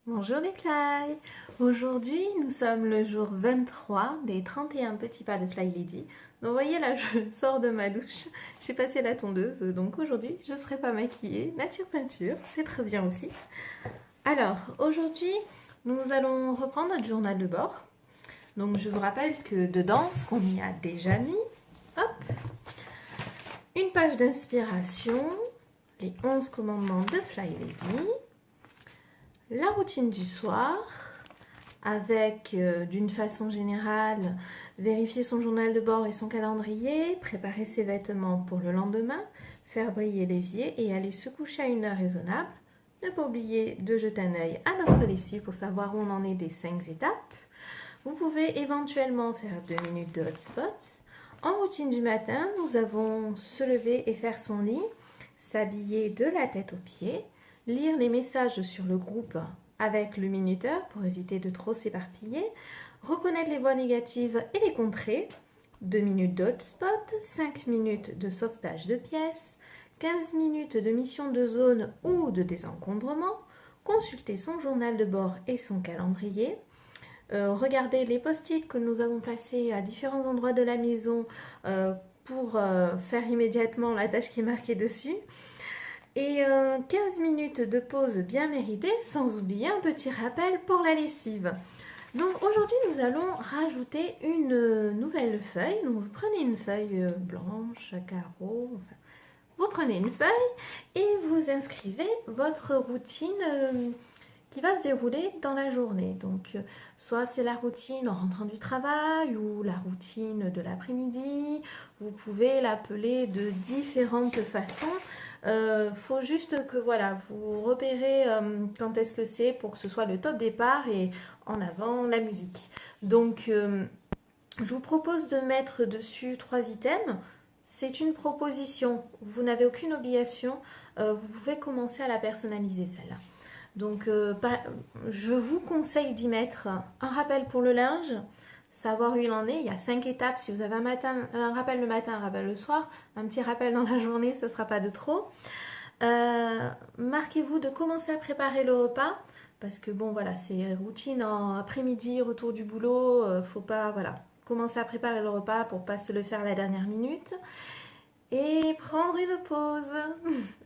Bonjour les fly. Aujourd'hui nous sommes le jour 23 des 31 petits pas de Fly Lady. Donc vous voyez là je sors de ma douche, j'ai passé la tondeuse, donc aujourd'hui je ne serai pas maquillée, nature peinture, c'est très bien aussi. Alors aujourd'hui nous allons reprendre notre journal de bord. Donc je vous rappelle que dedans, ce qu'on y a déjà mis, hop, une page d'inspiration, les 11 commandements de Fly Lady, la routine du soir, avec d'une façon générale vérifier son journal de bord et son calendrier, préparer ses vêtements pour le lendemain, faire briller l'évier et aller se coucher à une heure raisonnable. Ne pas oublier de jeter un œil à notre lessive pour savoir où on en est des 5 étapes. Vous pouvez éventuellement faire 2 minutes de hotspots. En routine du matin, nous avons se lever et faire son lit, s'habiller de la tête aux pieds, lire les messages sur le groupe avec le minuteur pour éviter de trop s'éparpiller, reconnaître les voix négatives et les contrer, 2 minutes de hotspot, 5 minutes de sauvetage de pièces, 15 minutes de mission de zone ou de désencombrement, consulter son journal de bord et son calendrier, regarder les post-it que nous avons placés à différents endroits de la maison pour faire immédiatement la tâche qui est marquée dessus, et 15 minutes de pause bien méritée, sans oublier un petit rappel pour la lessive. Donc aujourd'hui nous allons rajouter une nouvelle feuille. Donc vous prenez une feuille blanche à carreaux, enfin, vous prenez une feuille et vous inscrivez votre routine qui va se dérouler dans la journée. Donc soit c'est la routine en rentrant du travail ou la routine de l'après-midi. Vous pouvez l'appeler de différentes façons. Faut juste que voilà, vous repérez quand est-ce que c'est pour que ce soit le top départ et en avant la musique. Donc je vous propose de mettre dessus 3 items. C'est une proposition, vous n'avez aucune obligation, vous pouvez commencer à la personnaliser celle-là. Donc je vous conseille d'y mettre un rappel pour le linge, savoir où il en est. Il y a 5 étapes. Si vous avez un rappel le matin, un rappel le soir, un petit rappel dans la journée, ce ne sera pas de trop. Marquez-vous de commencer à préparer le repas. Parce que bon voilà, c'est routine en après-midi, retour du boulot. Faut pas voilà, commencer à préparer le repas pour pas se le faire à la dernière minute. Et prendre une pause.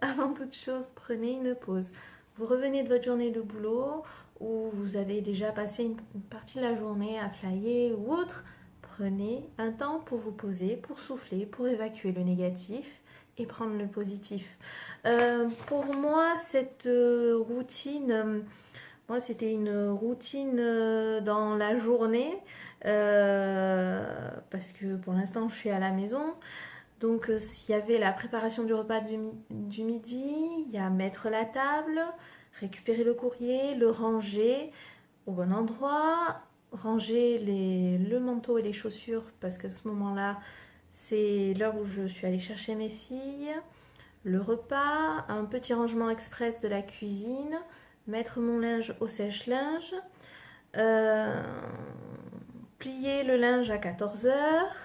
Avant toute chose, prenez une pause. Vous revenez de votre journée de boulot ou vous avez déjà passé une partie de la journée à flyer ou autre. Prenez un temps pour vous poser, pour souffler, pour évacuer le négatif et prendre le positif. Pour moi, cette routine, moi c'était une routine dans la journée parce que pour l'instant je suis à la maison. Donc il y avait la préparation du repas du midi, il y a mettre la table, récupérer le courrier, le ranger au bon endroit, ranger le manteau et les chaussures parce qu'à ce moment-là, c'est l'heure où je suis allée chercher mes filles, le repas, un petit rangement express de la cuisine, mettre mon linge au sèche-linge, plier le linge à 14 heures.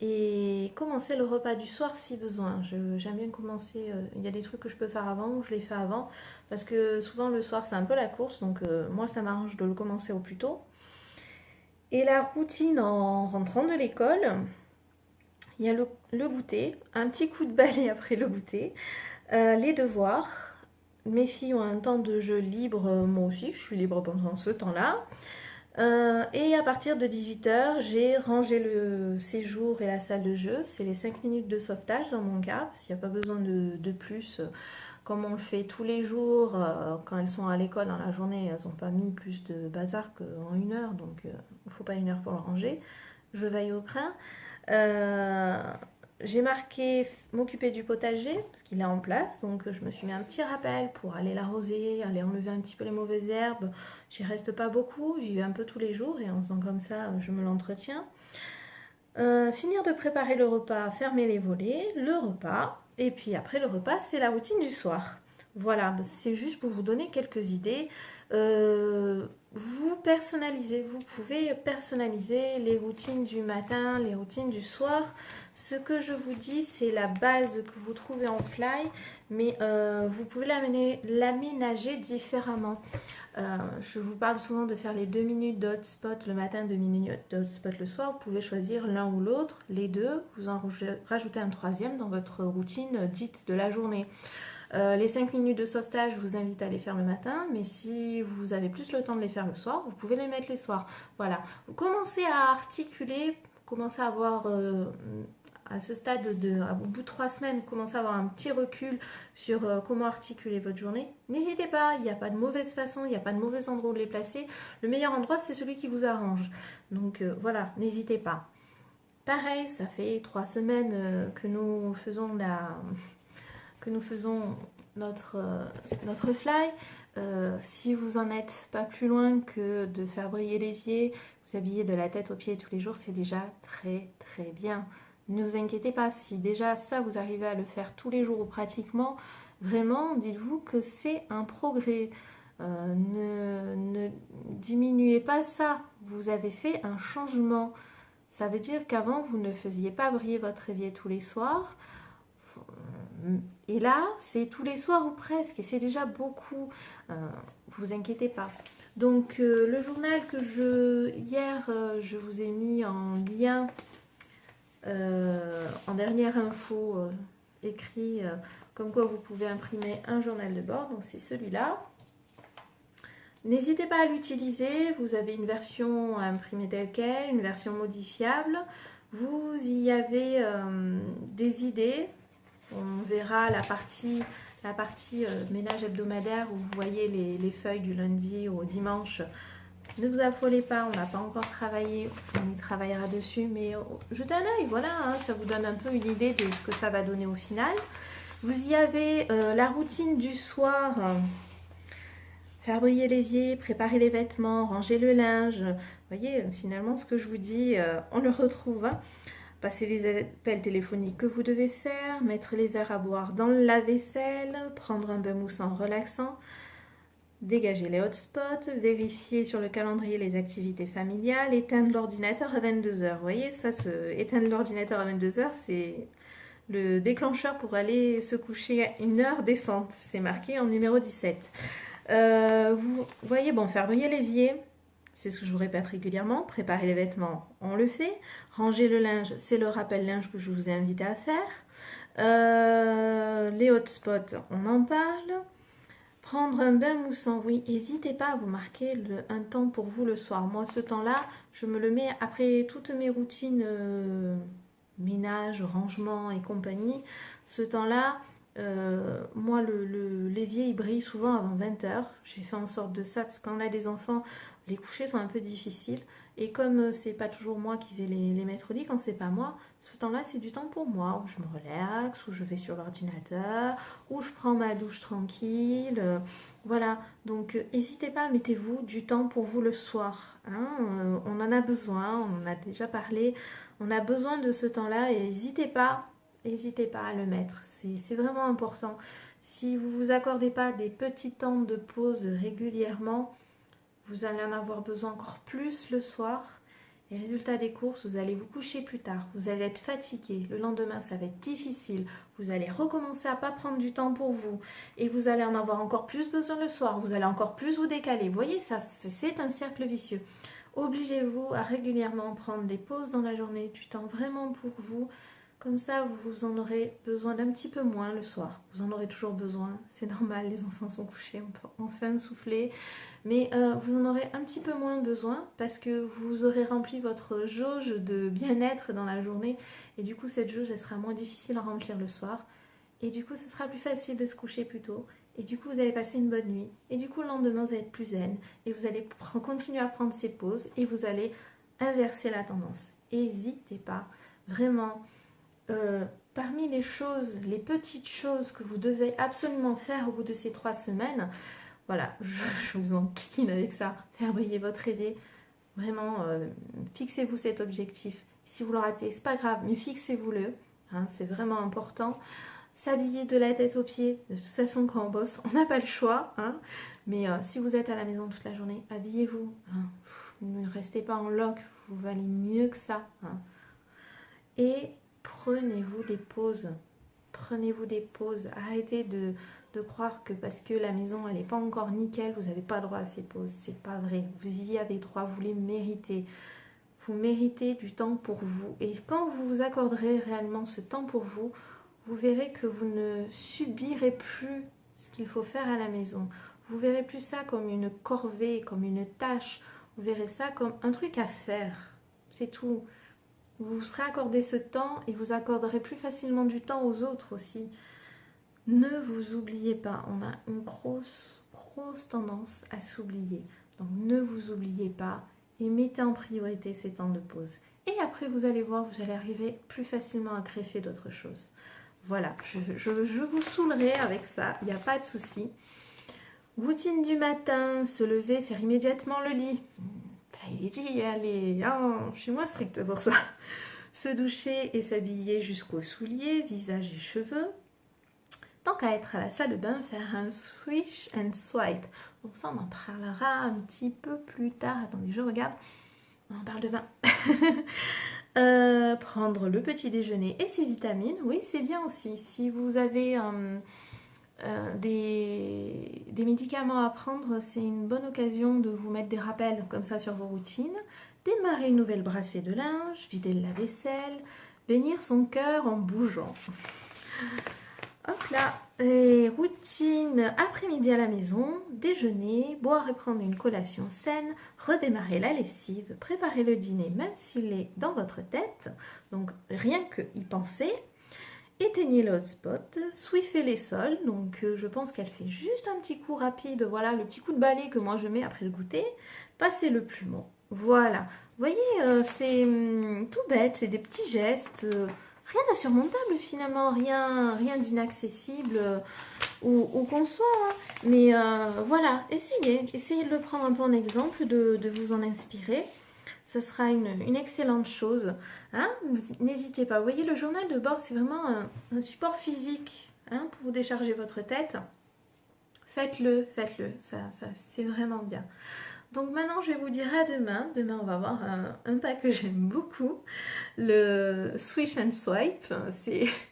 Et commencer le repas du soir si besoin. J'aime bien commencer. Il y a des trucs que je peux faire avant ou je les fais avant. Parce que souvent le soir c'est un peu la course. Donc moi ça m'arrange de le commencer au plus tôt. Et la routine en rentrant de l'école, il y a le goûter. Un petit coup de balai après le goûter. Les devoirs. Mes filles ont un temps de jeu libre. Moi aussi je suis libre pendant ce temps-là. Et à partir de 18 h, j'ai rangé le séjour et la salle de jeu. C'est les 5 minutes de sauvetage dans mon cas, parce qu'il n'y a pas besoin de plus. Comme on le fait tous les jours, quand elles sont à l'école dans la journée, elles n'ont pas mis plus de bazar qu'en 1 heure, donc il ne faut pas 1 heure pour le ranger. Je veille au grain. J'ai marqué m'occuper du potager parce qu'il est en place, donc je me suis mis un petit rappel pour aller l'arroser, aller enlever un petit peu les mauvaises herbes. J'y reste pas beaucoup, j'y vais un peu tous les jours et en faisant comme ça, je me l'entretiens. Finir de préparer le repas, fermer les volets, le repas, et puis après le repas, c'est la routine du soir. Voilà, c'est juste pour vous donner quelques idées. Vous personnalisez, vous pouvez personnaliser les routines du matin, les routines du soir. Ce que je vous dis, c'est la base que vous trouvez en fly, mais vous pouvez l'aménager différemment. Je vous parle souvent de faire les 2 minutes de hotspot le matin, 2 minutes de hotspot le soir. Vous pouvez choisir l'un ou l'autre, les deux. Vous en rajoutez un troisième dans votre routine dite de la journée. Les 5 minutes de sauvetage, je vous invite à les faire le matin, mais si vous avez plus le temps de les faire le soir, vous pouvez les mettre les soirs. Voilà, vous commencez à articuler, commencez à avoir à ce stade, au bout de 3 semaines, commencez à avoir un petit recul sur comment articuler votre journée. N'hésitez pas, il n'y a pas de mauvaise façon, il n'y a pas de mauvais endroit où les placer. Le meilleur endroit, c'est celui qui vous arrange. Donc voilà, n'hésitez pas. Pareil, ça fait 3 semaines que nous faisons notre fly. Si vous en êtes pas plus loin que de faire briller l'évier, vous habiller de la tête aux pieds tous les jours, c'est déjà très très bien. Ne vous inquiétez pas, si déjà ça vous arrivez à le faire tous les jours ou pratiquement, vraiment dites-vous que c'est un progrès. Ne diminuez pas ça, vous avez fait un changement. Ça veut dire qu'avant vous ne faisiez pas briller votre évier tous les soirs. Et là, c'est tous les soirs ou presque, et c'est déjà beaucoup. Vous inquiétez pas. Donc, le journal que hier, je vous ai mis en lien, en dernière info, écrit, comme quoi vous pouvez imprimer un journal de bord. Donc, c'est celui-là. N'hésitez pas à l'utiliser. Vous avez une version imprimée telle quelle, une version modifiable. Vous y avez des idées. On verra la partie ménage hebdomadaire où vous voyez les feuilles du lundi au dimanche. Ne vous affolez pas, on n'a pas encore travaillé, on y travaillera dessus, mais jetez un œil, voilà, hein, ça vous donne un peu une idée de ce que ça va donner au final. Vous y avez la routine du soir, faire briller l'évier, préparer les vêtements, ranger le linge. Vous voyez, finalement, ce que je vous dis, on le retrouve. Hein. Passer les appels téléphoniques que vous devez faire, mettre les verres à boire dans le lave-vaisselle, prendre un bain moussant relaxant, dégager les hotspots, vérifier sur le calendrier les activités familiales, éteindre l'ordinateur à 22h. Vous voyez, ça, éteindre l'ordinateur à 22h, c'est le déclencheur pour aller se coucher à une heure décente. C'est marqué en numéro 17. Vous voyez, bon, faire briller l'évier. C'est ce que je vous répète régulièrement. Préparer les vêtements, on le fait. Ranger le linge, c'est le rappel linge que je vous ai invité à faire. Les hotspots, on en parle. Prendre un bain moussant, oui, n'hésitez pas à vous marquer un temps pour vous le soir. Moi, ce temps-là, je me le mets après toutes mes routines ménage, rangement et compagnie. Ce temps-là, moi, l'évier, il brille souvent avant 20h. J'ai fait en sorte de ça, parce qu'on a des enfants, les couchers sont un peu difficiles. Et comme c'est pas toujours moi qui vais les mettre au lit, quand c'est pas moi, ce temps-là, c'est du temps pour moi, où je me relaxe, où je vais sur l'ordinateur, où je prends ma douche tranquille. Voilà, donc n'hésitez pas, mettez-vous du temps pour vous le soir. Hein, on en a besoin, on en a déjà parlé. On a besoin de ce temps-là et n'hésitez pas à le mettre. C'est vraiment important. Si vous ne vous accordez pas des petits temps de pause régulièrement, vous allez en avoir besoin encore plus le soir. Et résultat des courses, vous allez vous coucher plus tard. Vous allez être fatigué. Le lendemain, ça va être difficile. Vous allez recommencer à ne pas prendre du temps pour vous. Et vous allez en avoir encore plus besoin le soir. Vous allez encore plus vous décaler. Vous voyez, ça, c'est un cercle vicieux. Obligez-vous à régulièrement prendre des pauses dans la journée, du temps vraiment pour vous. Comme ça, vous en aurez besoin d'un petit peu moins le soir. Vous en aurez toujours besoin, c'est normal, les enfants sont couchés, on peut enfin souffler. Mais vous en aurez un petit peu moins besoin parce que vous aurez rempli votre jauge de bien-être dans la journée. Et du coup, cette jauge, elle sera moins difficile à remplir le soir. Et du coup, ce sera plus facile de se coucher plus tôt. Et du coup, vous allez passer une bonne nuit. Et du coup, le lendemain, vous allez être plus zen. Et vous allez continuer à prendre ces pauses. Et vous allez inverser la tendance. N'hésitez pas. Vraiment. Parmi les choses, les petites choses que vous devez absolument faire au bout de ces 3 semaines, voilà, je vous enquiquine avec ça. Faire briller votre idée. Vraiment, fixez-vous cet objectif. Si vous le ratez, c'est pas grave, mais fixez-vous-le. Hein, c'est vraiment important. s'habiller de la tête aux pieds. De toute façon, quand on bosse, on n'a pas le choix. Hein. Mais si vous êtes à la maison toute la journée, habillez-vous. Hein. Ne restez pas en loc, vous valez mieux que ça. Hein. Et prenez-vous des pauses. Prenez-vous des pauses. Arrêtez de croire que parce que la maison elle n'est pas encore nickel, vous n'avez pas droit à ces pauses. C'est pas vrai. Vous y avez droit, vous les méritez. Vous méritez du temps pour vous. Et quand vous vous accorderez réellement ce temps pour vous, vous verrez que vous ne subirez plus ce qu'il faut faire à la maison. Vous verrez plus ça comme une corvée, comme une tâche. Vous verrez ça comme un truc à faire. C'est tout. Vous vous serez accordé ce temps et vous accorderez plus facilement du temps aux autres aussi. Ne vous oubliez pas. On a une grosse tendance à s'oublier. Donc ne vous oubliez pas et mettez en priorité ces temps de pause. Et après, vous allez voir, vous allez arriver plus facilement à greffer d'autres choses. Voilà, je vous saoulerai avec ça, il n'y a pas de souci. Routine du matin, se lever, faire immédiatement le lit. Il est dit, allez, oh, je suis moins stricte pour ça. Se doucher et s'habiller jusqu'aux souliers, visage et cheveux. Tant qu'à être à la salle de bain, faire un swish and swipe. Donc ça, on en parlera un petit peu plus tard. Attendez, je regarde. On en parle de vin. Prendre le petit déjeuner et ses vitamines. Oui, c'est bien aussi. Si vous avez des médicaments à prendre, c'est une bonne occasion de vous mettre des rappels comme ça sur vos routines. Démarrer une nouvelle brassée de linge, vider le lave-vaisselle, bénir son cœur en bougeant. Hop là, et routine après-midi à la maison, déjeuner, boire et prendre une collation saine, redémarrer la lessive, préparer le dîner même s'il est dans votre tête, donc rien que y penser. Éteignez le hotspot, swiffer les sols, donc je pense qu'elle fait juste un petit coup rapide, voilà le petit coup de balai que moi je mets après le goûter, passez le plumeau, voilà. Vous voyez, c'est tout bête, c'est des petits gestes, rien d'insurmontable finalement, rien d'inaccessible ou qu'on soit, hein. Mais voilà, essayez de le prendre un peu en exemple, de vous en inspirer. Ce sera une excellente chose. Hein. N'hésitez pas. Vous voyez, le journal de bord, c'est vraiment un support physique hein, pour vous décharger votre tête. Faites-le. Ça, c'est vraiment bien. Donc maintenant, je vais vous dire à demain. Demain, on va voir un pas que j'aime beaucoup. Le swish and swipe.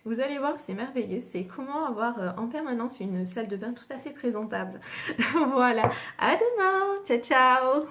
Vous allez voir, c'est merveilleux. C'est comment avoir en permanence une salle de bain tout à fait présentable. Voilà. À demain. Ciao, ciao.